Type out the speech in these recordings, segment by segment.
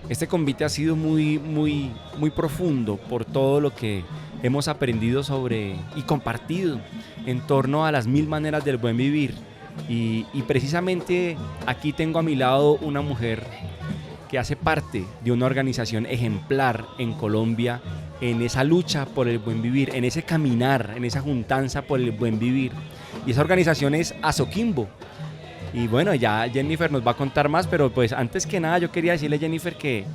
Este convite ha sido muy profundo por todo lo que hemos aprendido sobre y compartido en torno a las 1000 maneras del buen vivir. Y precisamente aquí tengo a mi lado una mujer que hace parte de una organización ejemplar en Colombia en esa lucha por el buen vivir, en ese caminar, en esa juntanza por el buen vivir. Y esa organización es Asoquimbo. Y bueno, ya Jennifer nos va a contar más, pero pues antes que nada yo quería decirle, Jennifer, que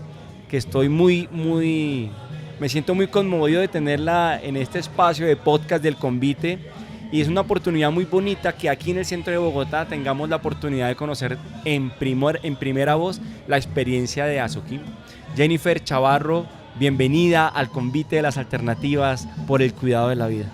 estoy me siento muy conmovido de tenerla en este espacio de podcast del Convite, y es una oportunidad muy bonita que aquí en el centro de Bogotá tengamos la oportunidad de conocer en primera voz la experiencia de Asoquimbo. Jennifer Chavarro, bienvenida al Convite de las Alternativas por el Cuidado de la Vida.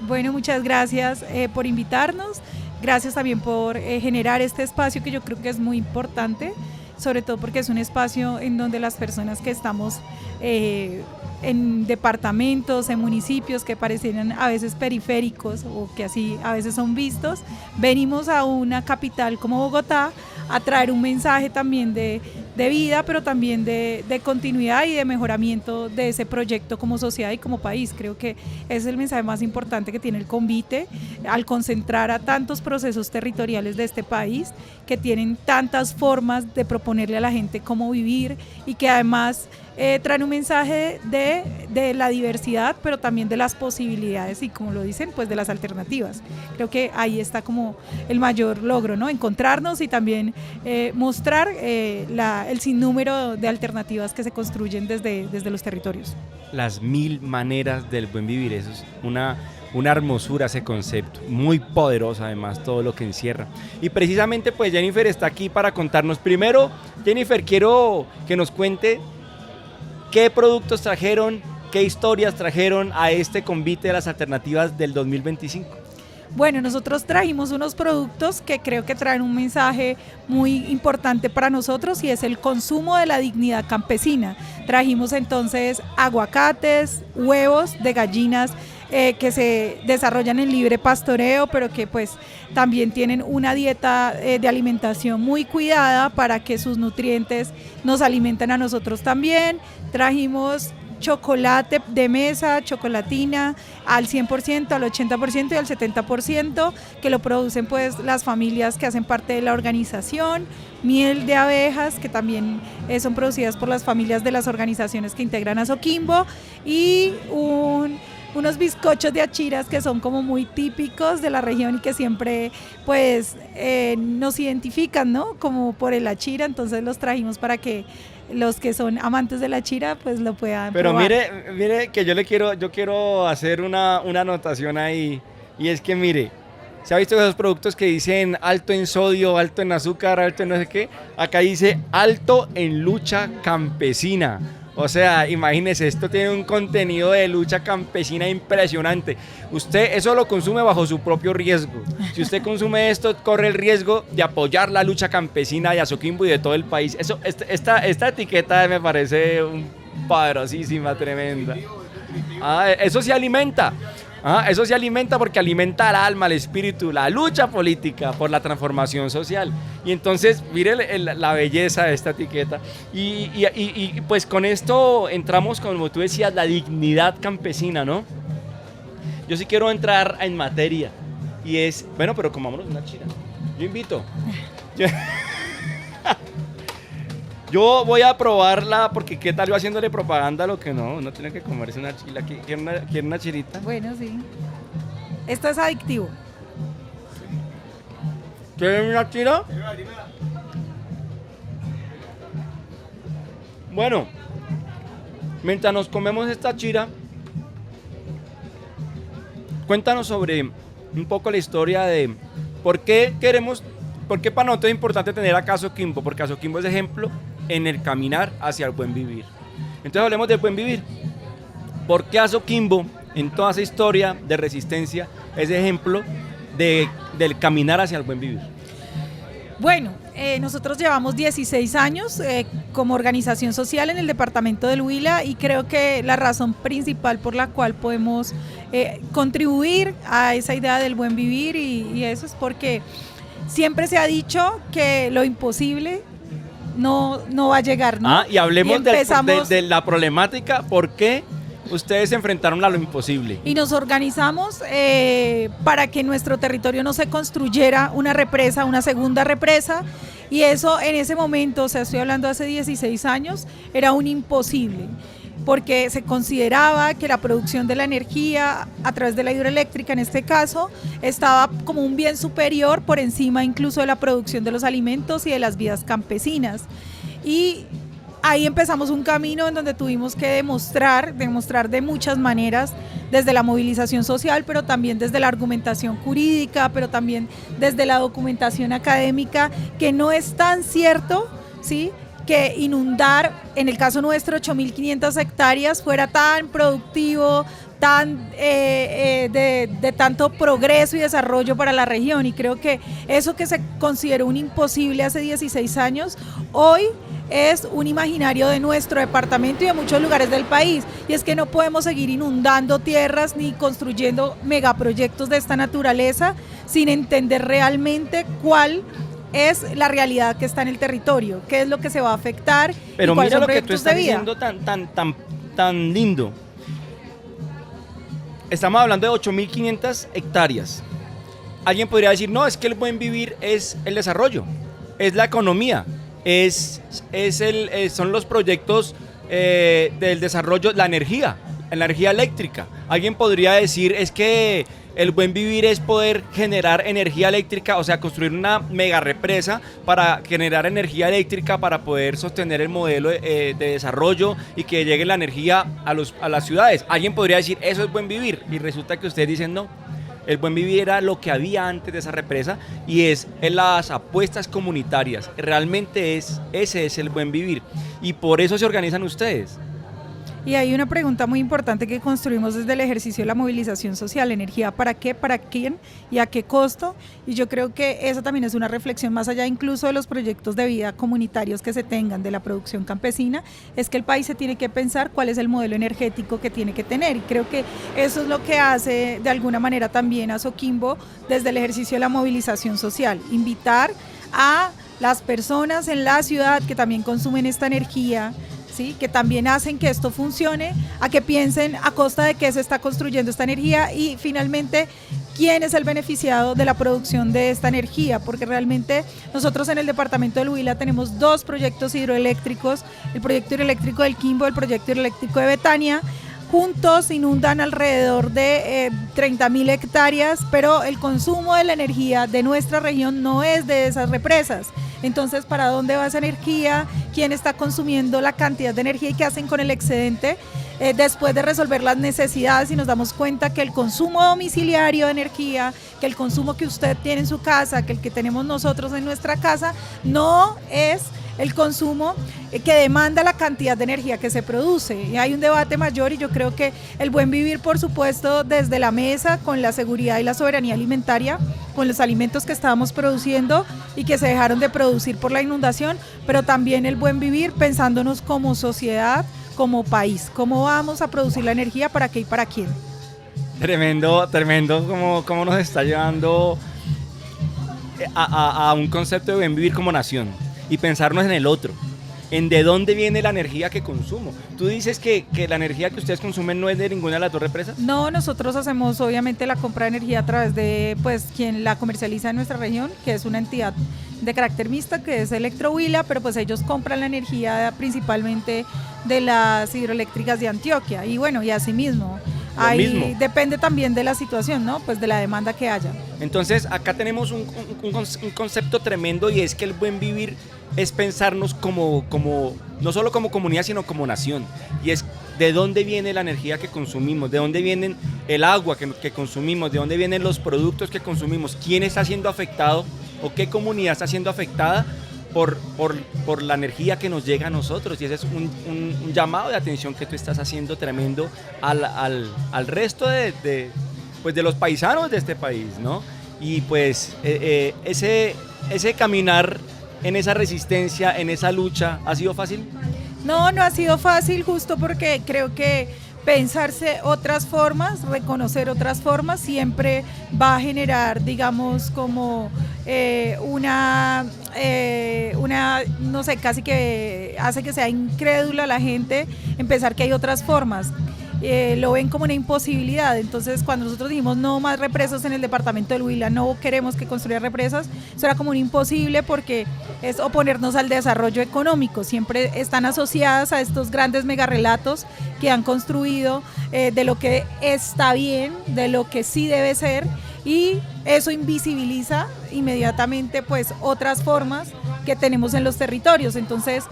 Bueno, muchas gracias por invitarnos. Gracias también por generar este espacio que yo creo que es muy importante, sobre todo porque es un espacio en donde las personas que estamos en departamentos, en municipios que parecieran a veces periféricos o que así a veces son vistos, venimos a una capital como Bogotá a traer un mensaje también de vida, pero también de continuidad y de mejoramiento de ese proyecto como sociedad y como país. Creo que es el mensaje más importante que tiene el Convite, al concentrar a tantos procesos territoriales de este país que tienen tantas formas de proponerle a la gente cómo vivir y que además traen un mensaje de la diversidad, pero también de las posibilidades y, como lo dicen, pues de las alternativas. Creo que ahí está como el mayor logro, ¿no? Encontrarnos y también mostrar el sinnúmero de alternativas que se construyen desde los territorios. Las 1000 maneras del buen vivir, eso es una hermosura ese concepto, muy poderoso además todo lo que encierra. Y precisamente pues Jennifer está aquí para contarnos. Primero, Jennifer, quiero que nos cuente qué productos trajeron, qué historias trajeron a este Convite de las Alternativas del 2025. Bueno, nosotros trajimos unos productos que creo que traen un mensaje muy importante para nosotros, y es el consumo de la dignidad campesina. Trajimos entonces aguacates, huevos de gallinas que se desarrollan en libre pastoreo, pero que pues también tienen una dieta de alimentación muy cuidada para que sus nutrientes nos alimenten a nosotros también. Trajimos chocolate de mesa, chocolatina al 100%, al 80% y al 70%, que lo producen pues las familias que hacen parte de la organización. Miel de abejas, que también son producidas por las familias de las organizaciones que integran Asoquimbo, y unos bizcochos de achiras que son como muy típicos de la región y que siempre pues nos identifican, ¿no? Como por el achira. Entonces los trajimos para que los que son amantes de la achira pues lo puedan Pero probar. mire que yo quiero hacer una anotación ahí, y es que mire, ¿se ha visto esos productos que dicen alto en sodio, alto en azúcar, alto en no sé qué? Acá dice alto en lucha campesina. O sea, imagínese, esto tiene un contenido de lucha campesina impresionante. Usted eso lo consume bajo su propio riesgo. Si usted consume esto, corre el riesgo de apoyar la lucha campesina de Asoquimbo y de todo el país. Esta etiqueta me parece poderosísima, tremenda. Eso se alimenta. Eso se alimenta porque alimenta al alma, al espíritu, la lucha política por la transformación social. Y entonces, mire la belleza de esta etiqueta. Y pues con esto entramos, como tú decías, la dignidad campesina, ¿no? Yo sí quiero entrar en materia. Y es, bueno, pero comámonos una chira. Yo invito. Yo voy a probarla porque qué tal yo haciéndole propaganda a lo que no, uno tiene que comerse una chila. ¿Quiere una chirita? Bueno, sí. Esto es adictivo. ¿Quieren una chira? Bueno, mientras nos comemos esta chira, cuéntanos sobre un poco la historia de por qué para nosotros es importante tener acá Asoquimbo, porque Asoquimbo es ejemplo en el caminar hacia el buen vivir. Entonces hablemos del buen vivir. ¿Por qué Asoquimbo, en toda esa historia de resistencia, es ejemplo del caminar hacia el buen vivir? Bueno, nosotros llevamos 16 años como organización social en el departamento del Huila, y creo que la razón principal por la cual podemos contribuir a esa idea del buen vivir y eso es porque siempre se ha dicho que lo imposible no va a llegar, ¿no? Y hablemos empezamos, de la problemática, ¿por qué ustedes se enfrentaron a lo imposible? Y nos organizamos para que en nuestro territorio no se construyera una represa, una segunda represa, y eso en ese momento, o sea, estoy hablando hace 16 años, era un imposible, porque se consideraba que la producción de la energía a través de la hidroeléctrica en este caso estaba como un bien superior por encima incluso de la producción de los alimentos y de las vidas campesinas. Y ahí empezamos un camino en donde tuvimos que demostrar de muchas maneras, desde la movilización social, pero también desde la argumentación jurídica, pero también desde la documentación académica, que no es tan cierto, ¿sí?, que inundar, en el caso nuestro, 8.500 hectáreas fuera tan productivo, tan de tanto progreso y desarrollo para la región. Y creo que eso que se consideró un imposible hace 16 años, hoy es un imaginario de nuestro departamento y de muchos lugares del país. Y es que no podemos seguir inundando tierras ni construyendo megaproyectos de esta naturaleza sin entender realmente cuál es la realidad que está en el territorio, qué es lo que se va a afectar. Pero y cuáles mira son lo que tú proyectos estás de vida. diciendo tan lindo. Estamos hablando de 8.500 hectáreas. Alguien podría decir, no, es que el buen vivir es el desarrollo, es la economía, son los proyectos del desarrollo, la energía eléctrica. Alguien podría decir, es que el buen vivir es poder generar energía eléctrica, o sea, construir una mega represa para generar energía eléctrica para poder sostener el modelo de desarrollo y que llegue la energía a las ciudades. Alguien podría decir, eso es buen vivir, y resulta que ustedes dicen no. El buen vivir era lo que había antes de esa represa y es en las apuestas comunitarias. Realmente ese es el buen vivir y por eso se organizan ustedes. Y hay una pregunta muy importante que construimos desde el ejercicio de la movilización social: energía para qué, para quién y a qué costo. Y yo creo que esa también es una reflexión más allá incluso de los proyectos de vida comunitarios que se tengan de la producción campesina, es que el país se tiene que pensar cuál es el modelo energético que tiene que tener, y creo que eso es lo que hace de alguna manera también a Soquimbo desde el ejercicio de la movilización social: invitar a las personas en la ciudad que también consumen esta energía, ¿sí?, que también hacen que esto funcione, a que piensen a costa de qué se está construyendo esta energía y finalmente quién es el beneficiado de la producción de esta energía, porque realmente nosotros en el departamento del Huila tenemos 2 proyectos hidroeléctricos, el proyecto hidroeléctrico del Quimbo, el proyecto hidroeléctrico de Betania. Juntos inundan alrededor de 30.000 hectáreas, pero el consumo de la energía de nuestra región no es de esas represas. Entonces, ¿para dónde va esa energía? ¿Quién está consumiendo la cantidad de energía y qué hacen con el excedente? Después de resolver las necesidades, y nos damos cuenta que el consumo domiciliario de energía, que el consumo que usted tiene en su casa, que el que tenemos nosotros en nuestra casa, no es el consumo que demanda la cantidad de energía que se produce. Y hay un debate mayor, y yo creo que el buen vivir, por supuesto, desde la mesa, con la seguridad y la soberanía alimentaria, con los alimentos que estábamos produciendo y que se dejaron de producir por la inundación, pero también el buen vivir pensándonos como sociedad, como país, cómo vamos a producir la energía, para qué y para quién. Tremendo cómo nos está llevando a un concepto de buen vivir como nación y pensarnos en el otro, en de dónde viene la energía que consumo. Tú dices que la energía que ustedes consumen no es de ninguna de las 2 represas. No, nosotros hacemos obviamente la compra de energía a través de quien la comercializa en nuestra región, que es una entidad de carácter mixta, que es Electrohuila, pero pues ellos compran la energía principalmente de las hidroeléctricas de Antioquia, y bueno, y así mismo. Ahí depende también de la situación, ¿no? Pues de la demanda que haya. Entonces, acá tenemos un concepto tremendo, y es que el buen vivir es pensarnos como no solo como comunidad, sino como nación. Y es de dónde viene la energía que consumimos, de dónde viene el agua que consumimos, de dónde vienen los productos que consumimos, quién está siendo afectado o qué comunidad está siendo afectada por la energía que nos llega a nosotros. Y ese es un llamado de atención que tú estás haciendo tremendo al resto de los paisanos de este país, ¿no? Y pues ese caminar en esa resistencia, en esa lucha, ¿ha sido fácil? No ha sido fácil, justo porque creo que pensarse otras formas, reconocer otras formas, siempre va a generar, digamos, como una no sé, casi que hace que sea incrédula la gente en pensar que hay otras formas. Lo ven como una imposibilidad. Entonces, cuando nosotros dijimos no más represas en el departamento del Huila, no queremos que construya represas, eso era como un imposible porque es oponernos al desarrollo económico. Siempre están asociadas a estos grandes megarrelatos que han construido de lo que está bien, de lo que sí debe ser, y eso invisibiliza inmediatamente pues otras formas que tenemos en los territorios. Entonces,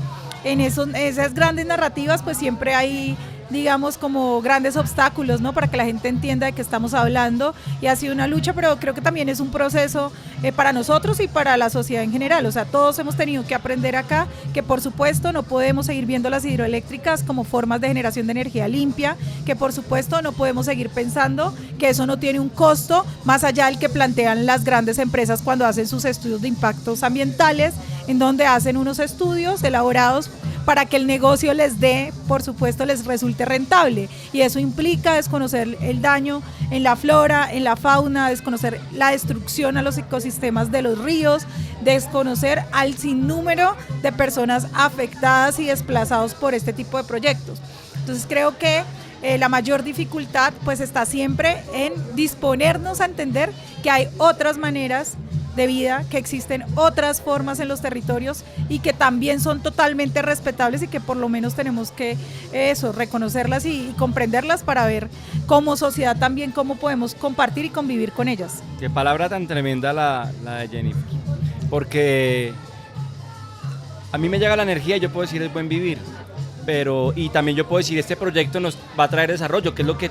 en esas grandes narrativas pues siempre hay, digamos, como grandes obstáculos, ¿no? Para que la gente entienda de qué estamos hablando, y ha sido una lucha, pero creo que también es un proceso para nosotros y para la sociedad en general. O sea, todos hemos tenido que aprender acá que por supuesto no podemos seguir viendo las hidroeléctricas como formas de generación de energía limpia, que por supuesto no podemos seguir pensando que eso no tiene un costo más allá del que plantean las grandes empresas cuando hacen sus estudios de impactos ambientales, en donde hacen unos estudios elaborados para que el negocio les dé, por supuesto, les resulte rentable. Y eso implica desconocer el daño en la flora, en la fauna, desconocer la destrucción a los ecosistemas de los ríos, desconocer al sinnúmero de personas afectadas y desplazados por este tipo de proyectos. Entonces creo que la mayor dificultad pues está siempre en disponernos a entender que hay otras maneras de vida, que existen otras formas en los territorios y que también son totalmente respetables, y que por lo menos tenemos que reconocerlas y comprenderlas para ver como sociedad también cómo podemos compartir y convivir con ellas. Qué palabra tan tremenda la de Jennifer, porque a mí me llega la energía y yo puedo decir es buen vivir, y también yo puedo decir este proyecto nos va a traer desarrollo, que es lo que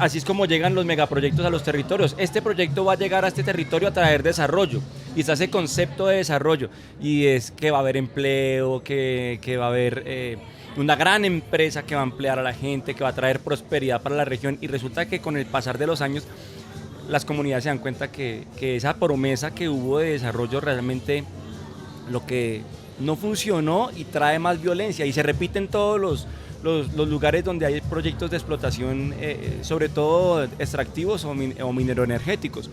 así es como llegan los megaproyectos a los territorios. Este proyecto va a llegar a este territorio a traer desarrollo, y está ese concepto de desarrollo, y es que va a haber empleo, que va a haber una gran empresa que va a emplear a la gente, que va a traer prosperidad para la región, y resulta que con el pasar de los años las comunidades se dan cuenta que esa promesa que hubo de desarrollo realmente lo que no funcionó y trae más violencia, y se repiten todos los lugares donde hay proyectos de explotación, sobre todo extractivos o mineroenergéticos.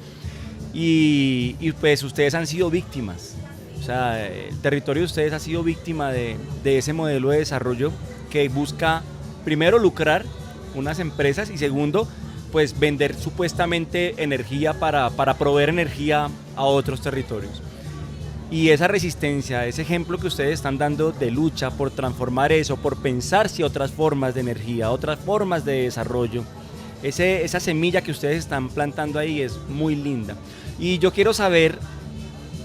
Y pues ustedes han sido víctimas. O sea, el territorio de ustedes ha sido víctima de ese modelo de desarrollo que busca, primero, lucrar unas empresas, y segundo, pues vender supuestamente energía para proveer energía a otros territorios. Y esa resistencia, ese ejemplo que ustedes están dando de lucha por transformar eso, por pensar si otras formas de energía, otras formas de desarrollo, esa semilla que ustedes están plantando ahí es muy linda. Y yo quiero saber,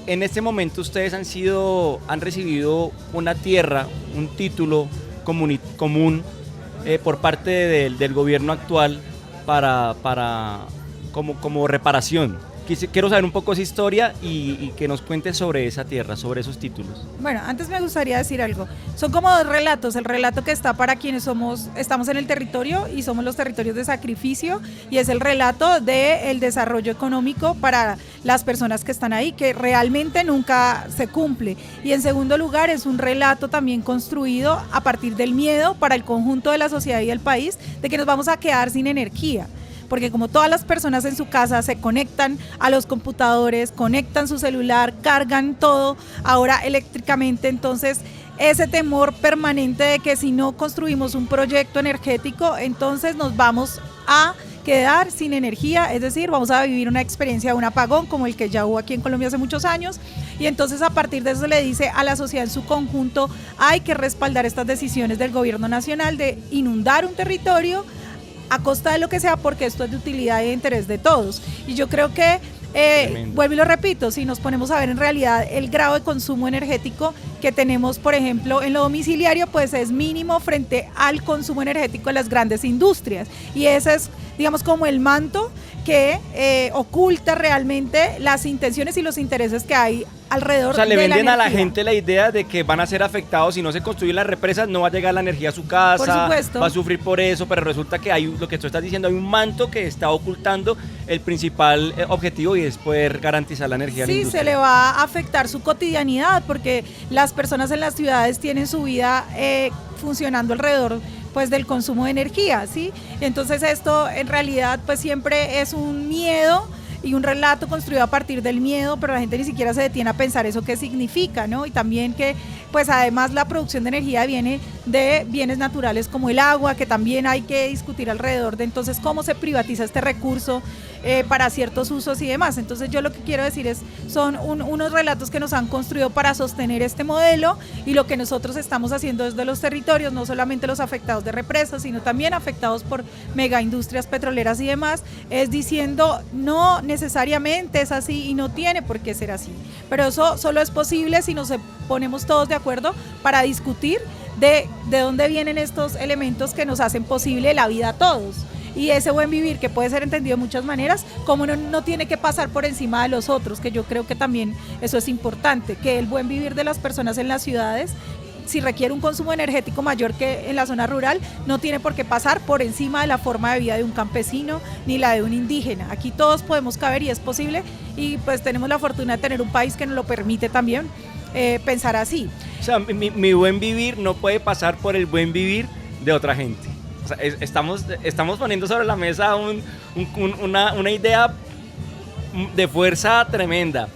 en este momento ustedes han recibido una tierra, un título común por parte del gobierno actual como reparación. Quiero saber un poco esa historia y que nos cuentes sobre esa tierra, sobre esos títulos. Bueno, antes me gustaría decir algo. Son como dos relatos. El relato que está para quienes estamos en el territorio y somos los territorios de sacrificio, y es el relato del desarrollo económico para las personas que están ahí, que realmente nunca se cumple. Y en segundo lugar, es un relato también construido a partir del miedo para el conjunto de la sociedad y del país de que nos vamos a quedar sin energía. Porque como todas las personas en su casa se conectan a los computadores, conectan su celular, cargan todo ahora eléctricamente, entonces ese temor permanente de que si no construimos un proyecto energético, entonces nos vamos a quedar sin energía, es decir, vamos a vivir una experiencia de un apagón como el que ya hubo aquí en Colombia hace muchos años, y entonces a partir de eso le dice a la sociedad en su conjunto, hay que respaldar estas decisiones del gobierno nacional de inundar un territorio a costa de lo que sea, porque esto es de utilidad y de interés de todos. Y yo creo que, vuelvo y lo repito, si nos ponemos a ver en realidad el grado de consumo energético que tenemos, por ejemplo, en lo domiciliario, pues es mínimo frente al consumo energético de las grandes industrias. Y ese es, digamos, como el manto que oculta realmente las intenciones y los intereses que hay alrededor. O sea, le de venden la a la energía. gente la idea de que van a ser afectados si no se construyen las represas, no va a llegar la energía a su casa, Por supuesto. va a sufrir por eso, pero resulta que hay lo que tú estás diciendo, hay un manto que está ocultando el principal objetivo, y es poder garantizar la energía a la Sí, industria. se le va a afectar su cotidianidad, porque las personas en las ciudades tienen su vida funcionando alrededor pues del consumo de energía, ¿sí? Entonces esto en realidad pues siempre es un miedo y un relato construido a partir del miedo, pero la gente ni siquiera se detiene a pensar eso qué significa, ¿no? Y también que pues además la producción de energía viene de bienes naturales como el agua, que también hay que discutir alrededor de entonces cómo se privatiza este recurso para ciertos usos y demás. Entonces yo lo que quiero decir es, son unos relatos que nos han construido para sostener este modelo, y lo que nosotros estamos haciendo desde los territorios, no solamente los afectados de represas, sino también afectados por megaindustrias petroleras y demás, es diciendo no necesariamente es así y no tiene por qué ser así. Pero eso solo es posible si nos ponemos todos de acuerdo para discutir de dónde vienen estos elementos que nos hacen posible la vida a todos. Y ese buen vivir, que puede ser entendido de muchas maneras, como no tiene que pasar por encima de los otros, que yo creo que también eso es importante, que el buen vivir de las personas en las ciudades, si requiere un consumo energético mayor que en la zona rural, no tiene por qué pasar por encima de la forma de vida de un campesino ni la de un indígena. Aquí todos podemos caber y es posible, y pues tenemos la fortuna de tener un país que nos lo permite también pensar así. O sea, mi buen vivir no puede pasar por el buen vivir de otra gente. O sea, estamos poniendo sobre la mesa una idea de fuerza tremenda.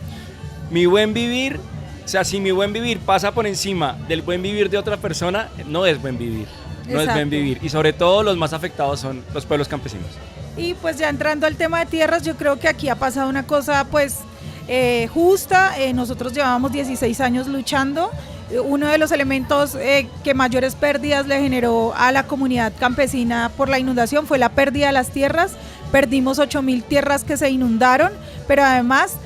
Mi buen vivir, o sea, si mi buen vivir pasa por encima del buen vivir de otra persona, no es buen vivir. No es buen vivir. Y sobre todo los más afectados son los pueblos campesinos. Y pues ya entrando al tema de tierras, yo creo que aquí ha pasado una cosa pues justa. Nosotros llevábamos 16 años luchando. Uno de los elementos que mayores pérdidas le generó a la comunidad campesina por la inundación fue la pérdida de las tierras. Perdimos 8.000 tierras que se inundaron, pero además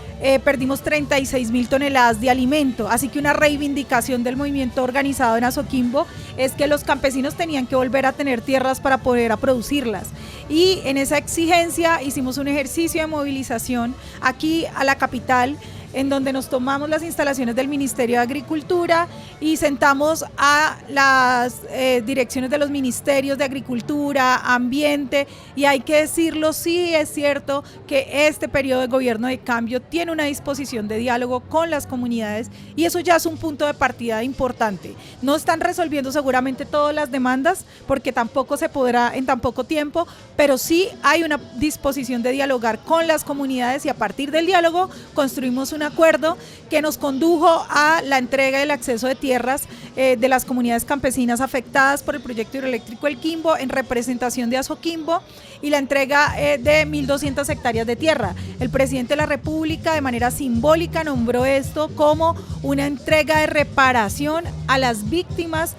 perdimos 36.000 toneladas de alimento. Así que una reivindicación del movimiento organizado en Azoquimbo es que los campesinos tenían que volver a tener tierras para poder producirlas. Y en esa exigencia hicimos un ejercicio de movilización aquí a la capital, en donde nos tomamos las instalaciones del Ministerio de Agricultura y sentamos a las direcciones de los ministerios de Agricultura, Ambiente, y hay que decirlo, sí es cierto que este periodo de gobierno de cambio tiene una disposición de diálogo con las comunidades, y eso ya es un punto de partida importante. No están resolviendo seguramente todas las demandas, porque tampoco se podrá en tan poco tiempo, pero sí hay una disposición de dialogar con las comunidades, y a partir del diálogo construimos un acuerdo que nos condujo a la entrega del acceso de tierras de las comunidades campesinas afectadas por el proyecto hidroeléctrico El Quimbo en representación de Azoquimbo, y la entrega de 1.200 hectáreas de tierra. El presidente de la República de manera simbólica nombró esto como una entrega de reparación a las víctimas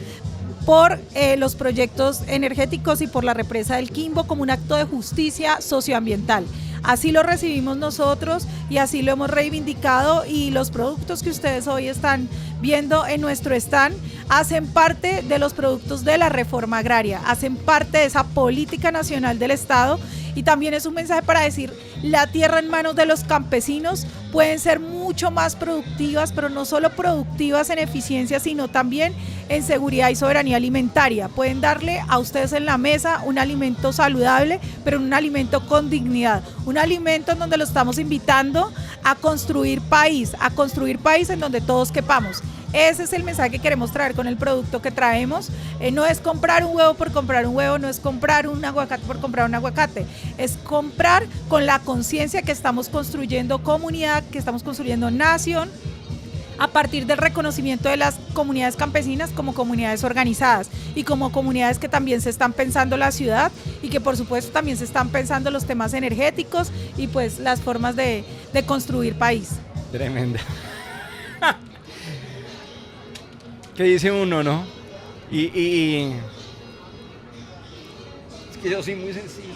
por los proyectos energéticos y por la represa del Quimbo, como un acto de justicia socioambiental. Así lo recibimos nosotros y así lo hemos reivindicado, y los productos que ustedes hoy están viendo en nuestro stand hacen parte de los productos de la reforma agraria, hacen parte de esa política nacional del Estado, y también es un mensaje para decir, la tierra en manos de los campesinos pueden ser mucho más productivas, pero no solo productivas en eficiencia, sino también en seguridad y soberanía alimentaria. Pueden darle a ustedes en la mesa un alimento saludable, pero un alimento con dignidad, un alimento en donde lo estamos invitando a construir país en donde todos quepamos. Ese es el mensaje que queremos traer con el producto que traemos. No es comprar un huevo por comprar un huevo, no es comprar un aguacate por comprar un aguacate, es comprar con la conciencia que estamos construyendo comunidad, que estamos construyendo nación, a partir del reconocimiento de las comunidades campesinas como comunidades organizadas y como comunidades que también se están pensando la ciudad, y que por supuesto también se están pensando los temas energéticos y pues las formas de construir país. Tremenda. ¿Qué dice uno, no? Y es que yo soy muy sensible.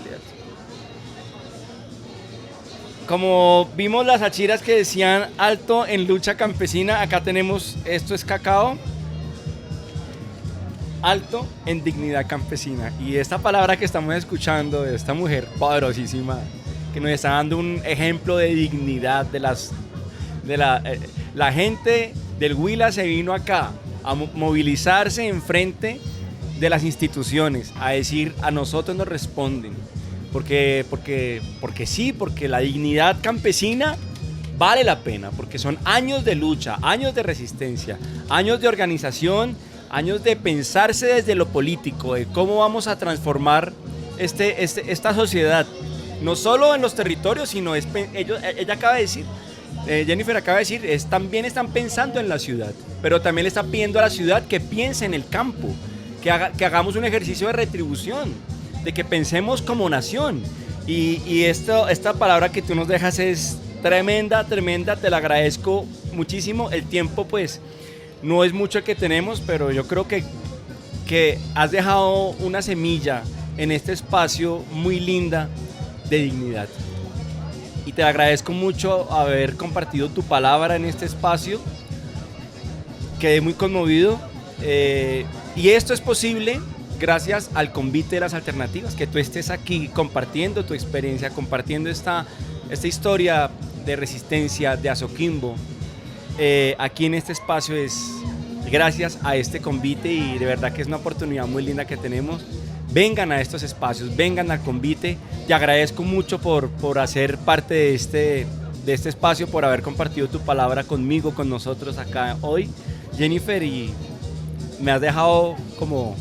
Como vimos las achiras que decían alto en lucha campesina, acá tenemos, esto es cacao, alto en dignidad campesina. Y esta palabra que estamos escuchando de esta mujer poderosísima, que nos está dando un ejemplo de dignidad la gente del Huila se vino acá a movilizarse en frente de las instituciones, a decir, a nosotros nos responden, porque sí, porque la dignidad campesina vale la pena, porque son años de lucha, años de resistencia, años de organización, años de pensarse desde lo político, de cómo vamos a transformar esta sociedad. no solo en los territorios, sino ella acaba de decir, Jennifer acaba de decir, también están pensando en la ciudad, pero también le está pidiendo a la ciudad que piense en el campo, que hagamos un ejercicio de retribución, de que pensemos como nación. Y esta palabra que tú nos dejas es tremenda, te la agradezco muchísimo. El tiempo pues no es mucho el que tenemos, pero yo creo que has dejado una semilla en este espacio muy linda de dignidad. Y te agradezco mucho haber compartido tu palabra en este espacio. Quedé muy conmovido. Y esto es posible gracias al Convite de las Alternativas, que tú estés aquí compartiendo tu experiencia, compartiendo esta historia de resistencia de Azoquimbo. Aquí en este espacio es gracias a este Convite y de verdad que es una oportunidad muy linda que tenemos. Vengan a estos espacios, vengan al Convite. Te agradezco mucho por hacer parte de este espacio, por haber compartido tu palabra conmigo, con nosotros acá hoy, Jennifer, y me has dejado como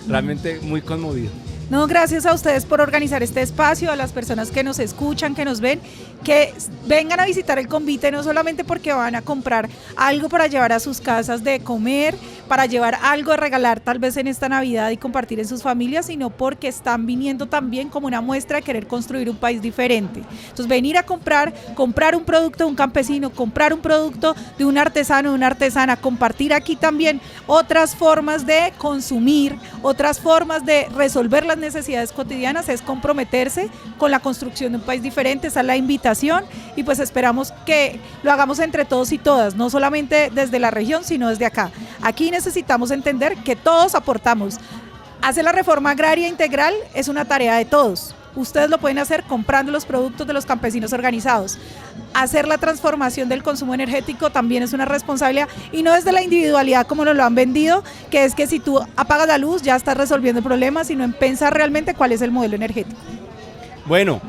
realmente muy conmovido. No, gracias a ustedes por organizar este espacio, a las personas que nos escuchan, que nos ven, que vengan a visitar el Convite, no solamente porque van a comprar algo para llevar a sus casas de comer, para llevar algo a regalar tal vez en esta Navidad y compartir en sus familias, sino porque están viniendo también como una muestra de querer construir un país diferente. Entonces venir a comprar un producto de un campesino, comprar un producto de un artesano, de una artesana, compartir aquí también otras formas de consumir, otras formas de resolver las necesidades cotidianas, es comprometerse con la construcción de un país diferente. Esa es la invitación y pues esperamos que lo hagamos entre todos y todas, no solamente desde la región, sino desde acá. Aquí necesitamos entender que todos aportamos. Hacer la reforma agraria integral es una tarea de todos. Ustedes lo pueden hacer comprando los productos de los campesinos organizados. Hacer la transformación del consumo energético también es una responsabilidad y no desde la individualidad como nos lo han vendido, que es que si tú apagas la luz ya estás resolviendo el problema, sino en pensar realmente cuál es el modelo energético. Bueno,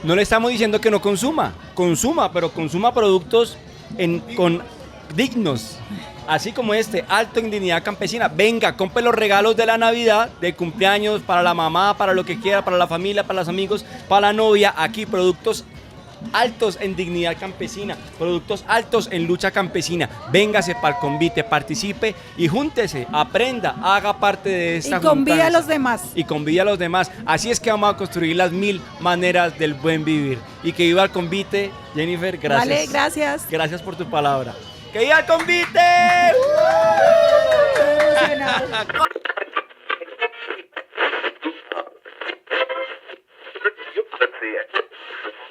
no le estamos diciendo que no consuma, pero consuma productos dignos, así como alto en dignidad campesina. Venga, compre los regalos de la Navidad, de cumpleaños, para la mamá, para lo que quiera, para la familia, para los amigos, para la novia. Aquí productos altos en dignidad campesina, productos altos en lucha campesina. Véngase para el Convite, participe y júntese, aprenda, haga parte de esta juntanza. Y convide a los demás. Y convide a los demás. Así es que vamos a construir las 1000 maneras del buen vivir. Y que viva el Convite. Jennifer, gracias. Vale, gracias. Gracias por tu palabra. ¡Que viva el Convite! Estoy emocionada.